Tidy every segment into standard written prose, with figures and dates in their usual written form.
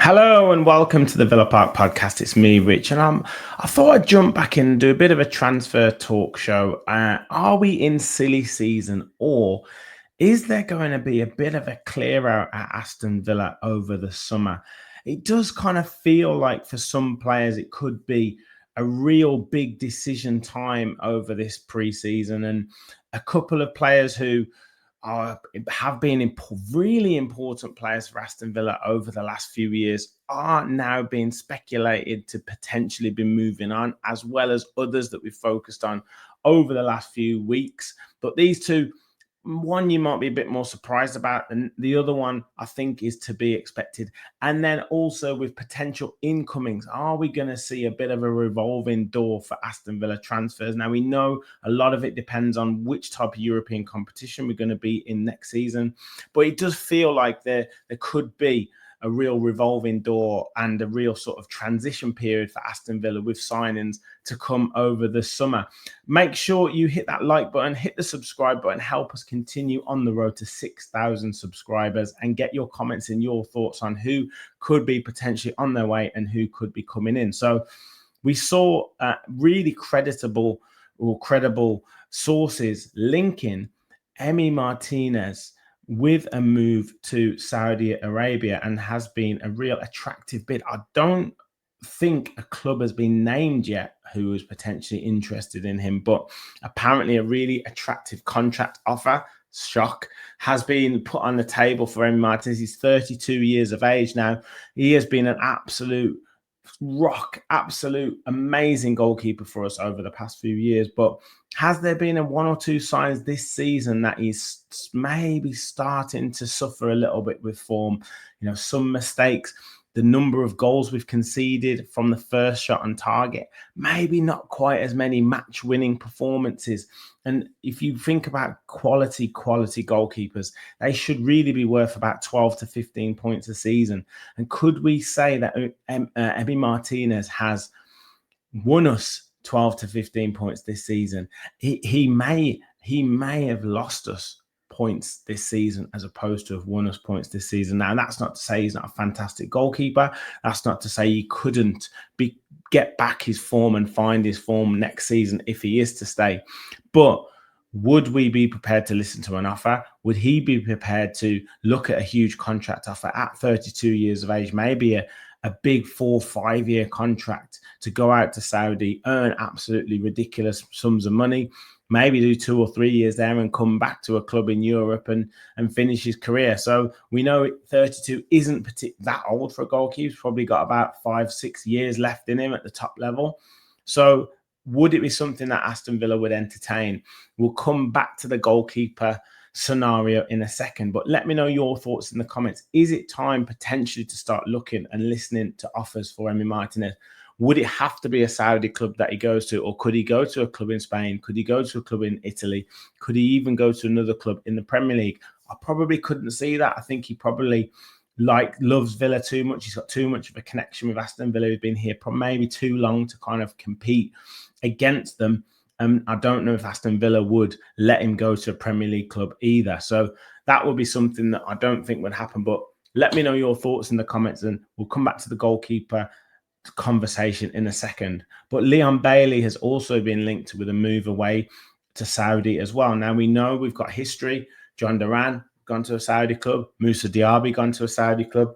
Hello and welcome to the Villa Park podcast. It's me, Rich, and I thought I'd jump back in and do a bit of a transfer talk show. Are we in silly season, or is there going to be a bit of a clear out at Aston Villa over the summer? It does kind of feel like for some players it could be a real big decision time over this pre-season, and a couple of players who have been really important players for Aston Villa over the last few years are now being speculated to potentially be moving on, as well as others that we've focused on over the last few weeks. But these two, one you might be a bit more surprised about, and the other one I think is to be expected. And then also with potential incomings, are we going to see a bit of a revolving door for Aston Villa transfers? Now, we know a lot of it depends on which type of European competition we're going to be in next season, but it does feel like there could be a real revolving door and a real sort of transition period for Aston Villa with signings to come over the summer. Make sure you hit that like button, hit the subscribe button, help us continue on the road to 6,000 subscribers, and get your comments and your thoughts on who could be potentially on their way and who could be coming in. So we saw really credible sources linking Emi Martinez with a move to Saudi Arabia, and has been a real attractive bid. I don't think a club has been named yet who is potentially interested in him, but apparently a really attractive contract offer, shock, has been put on the table for Emi Martinez. He's 32 years of age now. He has been an absolute amazing goalkeeper for us over the past few years. But has there been a one or two signs this season that he's maybe starting to suffer a little bit with form? You know, some mistakes, the number of goals we've conceded from the first shot on target, maybe not quite as many match-winning performances. And if you think about quality goalkeepers, they should really be worth about 12 to 15 points a season. And could we say that Emi Martinez has won us 12 to 15 points this season? He may have lost us points this season as opposed to have won us points this season. Now, that's not to say he's not a fantastic goalkeeper. That's not to say he couldn't get back his form and find his form next season if he is to stay. But would we be prepared to listen to an offer? Would he be prepared to look at a huge contract offer at 32 years of age, maybe a big 4-5 year contract to go out to Saudi, earn absolutely ridiculous sums of money, maybe do 2 or 3 years there and come back to a club in Europe and finish his career? So we know 32 isn't that old for a goalkeeper. He's probably got about 5-6 years left in him at the top level. So would it be something that Aston Villa would entertain? We'll come back to the goalkeeper scenario in a second, but let me know your thoughts in the comments. Is it time potentially to start looking and listening to offers for Emi Martinez? Would it have to be a Saudi club that he goes to, or could he go to a club in Spain? Could he go to a club in Italy? Could he even go to another club in the Premier League? I probably couldn't see that. I think he probably loves Villa too much. He's got too much of a connection with Aston Villa. He's been here maybe too long to kind of compete against them. I don't know if Aston Villa would let him go to a Premier League club either. So that would be something that I don't think would happen. But let me know your thoughts in the comments, and we'll come back to the goalkeeper conversation in a second. But Leon Bailey has also been linked with a move away to Saudi as well. Now, we know we've got history. John Duran gone to a Saudi club. Moussa Diaby gone to a Saudi club.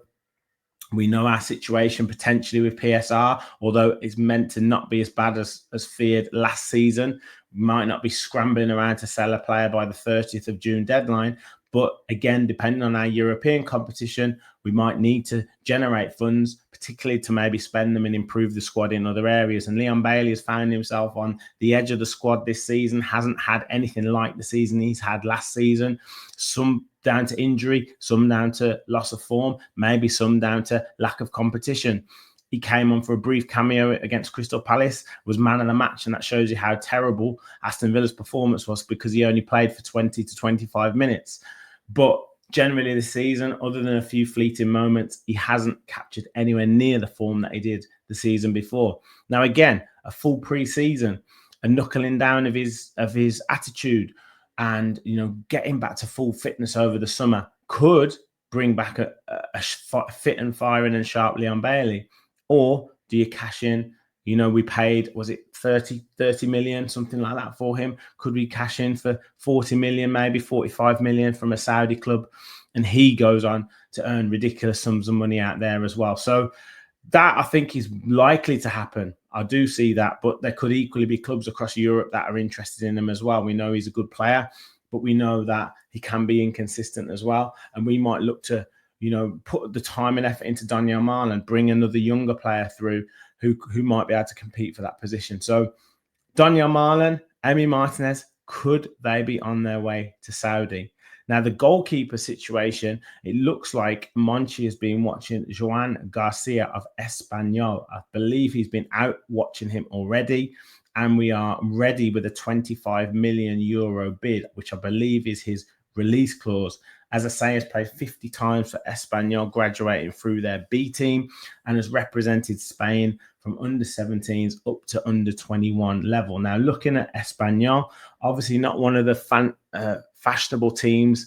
We know our situation potentially with PSR, although it's meant to not be as bad as feared last season. We might not be scrambling around to sell a player by the 30th of June deadline. But again, depending on our European competition, we might need to generate funds, particularly to maybe spend them and improve the squad in other areas. And Leon Bailey has found himself on the edge of the squad this season, hasn't had anything like the season he's had last season. Some down to injury, some down to loss of form, maybe some down to lack of competition. He came on for a brief cameo against Crystal Palace, was man of the match, and that shows you how terrible Aston Villa's performance was because he only played for 20 to 25 minutes. But generally this season, other than a few fleeting moments, he hasn't captured anywhere near the form that he did the season before. Now, again, a full pre-season, a knuckling down of his attitude, and getting back to full fitness over the summer could bring back a fit and firing and sharp Leon Bailey. Or do you cash in? We paid, was it 30 million, something like that for him? Could we cash in for 40 million, maybe 45 million from a Saudi club? And he goes on to earn ridiculous sums of money out there as well. So that, I think, is likely to happen. I do see that, but there could equally be clubs across Europe that are interested in him as well. We know he's a good player, but we know that he can be inconsistent as well. And we might look to put the time and effort into Daniel Marlon, bring another younger player through who might be able to compete for that position. So Daniel Marlon, Emi Martinez, could they be on their way to Saudi? Now, the goalkeeper situation, it looks like Monchi has been watching Joan Garcia of Espanyol. I believe he's been out watching him already, and we are ready with a 25 million euro bid, which I believe is his release clause. As I say, has played 50 times for Espanyol, graduating through their B team, and has represented Spain from under 17s up to under 21 level. Now, looking at Espanyol, obviously not one of the fashionable teams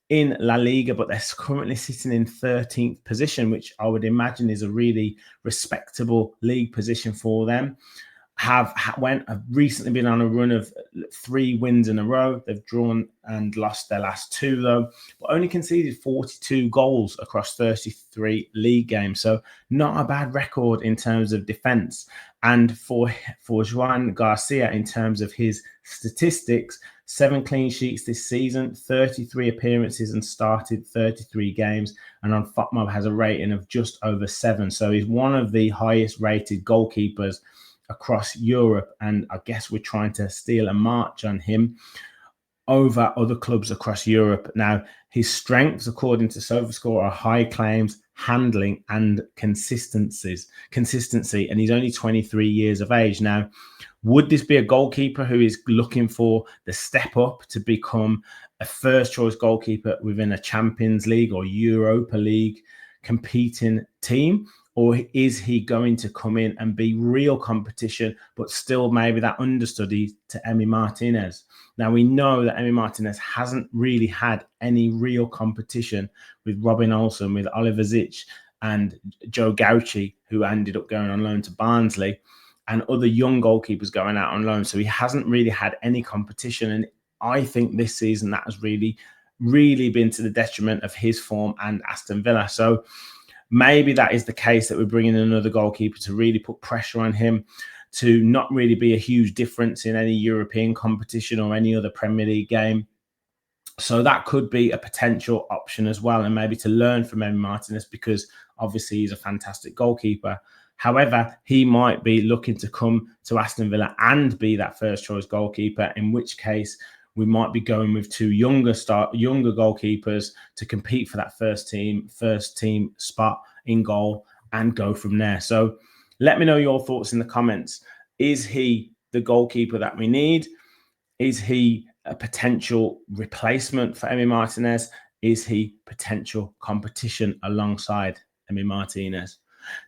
in La Liga, but they're currently sitting in 13th position, which I would imagine is a really respectable league position for them. Have recently been on a run of 3 wins in a row. They've drawn and lost their last 2, though, but only conceded 42 goals across 33 league games. So not a bad record in terms of defense. And for Joan Garcia, in terms of his statistics, 7 clean sheets this season, 33 appearances, and started 33 games. And on FOTMOB has a rating of just over 7. So he's one of the highest rated goalkeepers across Europe, and I guess we're trying to steal a march on him over other clubs across Europe. Now, his strengths, according to SofaScore, are high claims, handling, and consistency, and he's only 23 years of age. Now, would this be a goalkeeper who is looking for the step up to become a first choice goalkeeper within a Champions League or Europa League competing team? Or is he going to come in and be real competition, but still maybe that understudy to Emi Martinez? Now, we know that Emi Martinez hasn't really had any real competition with Robin Olsen, with Oliver Zic and Joe Gauci, who ended up going on loan to Barnsley, and other young goalkeepers going out on loan. So he hasn't really had any competition. And I think this season that has really, really been to the detriment of his form and Aston Villa. So maybe that is the case, that we're bringing in another goalkeeper to really put pressure on him, to not really be a huge difference in any European competition or any other Premier League game. So that could be a potential option as well, and maybe to learn from Emi Martinez, because obviously he's a fantastic goalkeeper. However, he might be looking to come to Aston Villa and be that first choice goalkeeper, in which case we might be going with 2 younger goalkeepers to compete for that first team spot in goal and go from there. So let me know your thoughts in the comments. Is he the goalkeeper that we need? Is he a potential replacement for Emi Martinez? Is he potential competition alongside Emi Martinez?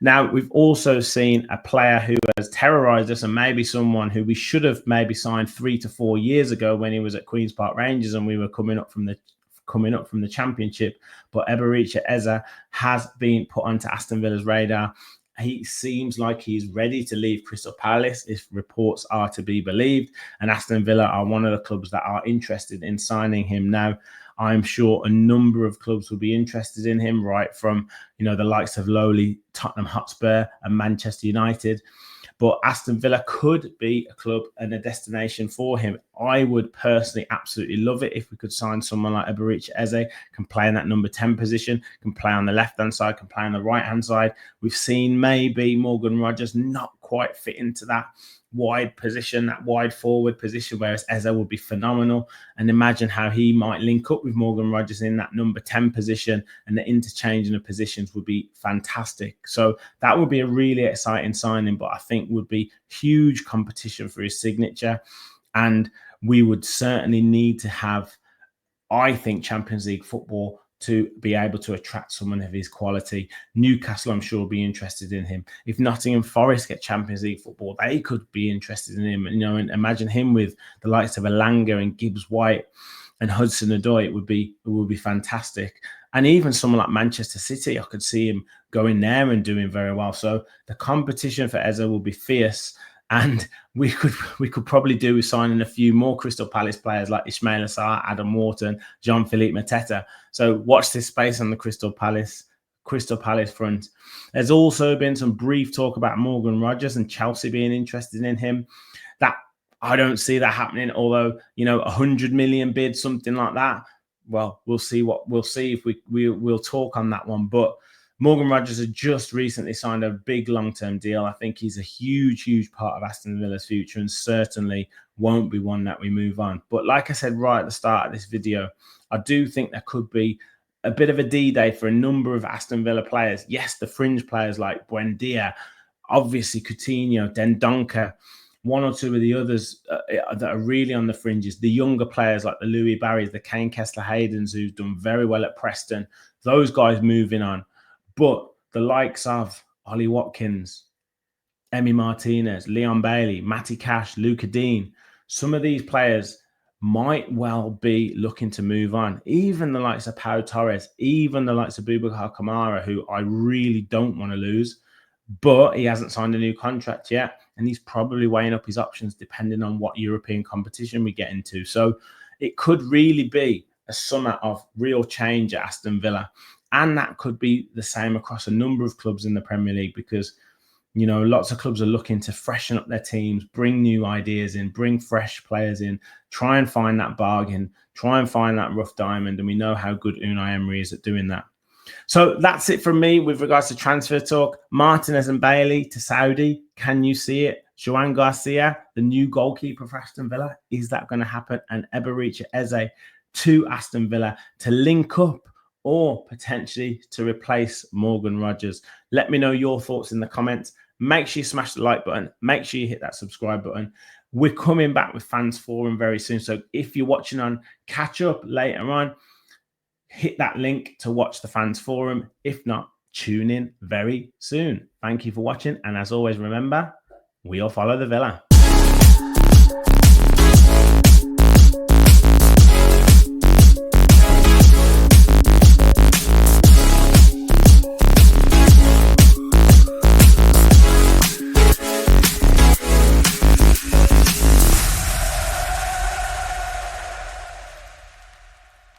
Now, we've also seen a player who has terrorized us, and maybe someone who we should have maybe signed 3 to 4 years ago when he was at Queen's Park Rangers and we were coming up from the Championship. But Eberechi Eze has been put onto Aston Villa's radar. He seems like he's ready to leave Crystal Palace, if reports are to be believed, and Aston Villa are one of the clubs that are interested in signing him. Now, I'm sure a number of clubs will be interested in him, right from the likes of lowly Tottenham Hotspur and Manchester United. but Aston Villa could be a club and a destination for him. I would personally absolutely love it if we could sign someone like Eberechi Eze, can play in that number 10 position, can play on the left-hand side, can play on the right-hand side. We've seen maybe Morgan Rogers not quite fit into that wide position, that wide forward position, whereas Eze would be phenomenal. And imagine how he might link up with Morgan Rogers in that number 10 position, and the interchanging of positions would be fantastic. So that would be a really exciting signing, but I think would be huge competition for his signature. And we would certainly need to have, I think, Champions League football to be able to attract someone of his quality. Newcastle, I'm sure, will be interested in him. If Nottingham Forest get Champions League football, they could be interested in him. And imagine him with the likes of Elanga and Gibbs White and Hudson-Odoi. It would be fantastic. And even someone like Manchester City, I could see him going there and doing very well. So the competition for Eze will be fierce. And we could probably do with signing a few more Crystal Palace players like Ismaila Sarr, Adam Wharton, Jean-Philippe Mateta. So watch this space on the Crystal Palace front. There's also been some brief talk about Morgan Rogers and Chelsea being interested in him. That I don't see that happening. Although 100 million bid, something like that. Well, we'll see if we'll talk on that one, but. Morgan Rogers has just recently signed a big long-term deal. I think he's a huge part of Aston Villa's future, and certainly won't be one that we move on. But like I said right at the start of this video, I do think there could be a bit of a D-Day for a number of Aston Villa players. Yes, the fringe players like Buendia, obviously Coutinho, Dendoncker, one or two of the others that are really on the fringes. The younger players like the Louis Barrys, the Kane Kessler-Haydens, who've done very well at Preston. Those guys moving on. But the likes of Ollie Watkins, Emi Martinez, Leon Bailey, Matty Cash, Luca Dean, some of these players might well be looking to move on. Even the likes of Pau Torres, even the likes of Boubacar Kamara, who I really don't want to lose, but he hasn't signed a new contract yet, and he's probably weighing up his options depending on what European competition we get into. So it could really be a summer of real change at Aston Villa. And that could be the same across a number of clubs in the Premier League because, lots of clubs are looking to freshen up their teams, bring new ideas in, bring fresh players in, try and find that bargain, try and find that rough diamond. And we know how good Unai Emery is at doing that. So that's it from me with regards to transfer talk. Martinez and Bailey to Saudi. Can you see it? Joan Garcia, the new goalkeeper for Aston Villa. Is that going to happen? And Eberechi Eze to Aston Villa to link up or potentially to replace Morgan Rogers. Let me know your thoughts in the comments. Make sure you smash the like button. Make sure you hit that subscribe button. We're coming back with Fans Forum very soon. So if you're watching on Catch Up later on, hit that link to watch the Fans Forum. If not, tune in very soon. Thank you for watching. And as always, remember, we all follow the Villa.